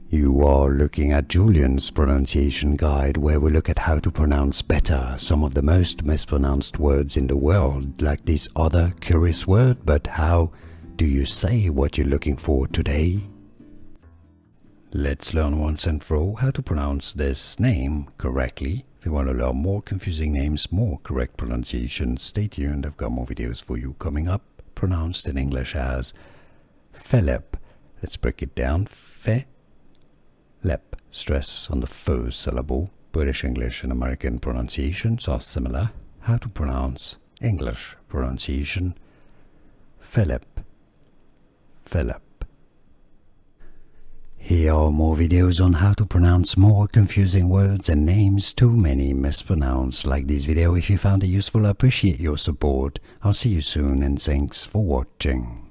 You are looking at Julian's pronunciation guide, where we look at how to pronounce better some of the most mispronounced words in the world, like this other curious word. But how do you say what you're looking for today? Let's learn once and for all how to pronounce this name correctly. If you want to learn more confusing names, more correct pronunciation, stay tuned. I've got more videos for you coming up, pronounced in English as Phillip. Let's break it down. Phillip. Stress on the first syllable. British English and American pronunciations are similar. How to pronounce English pronunciation. Phillip. Phillip. Here are more videos on how to pronounce more confusing words and names too many mispronounced. Like this video if you found it useful. I appreciate your support. I'll see you soon and thanks for watching.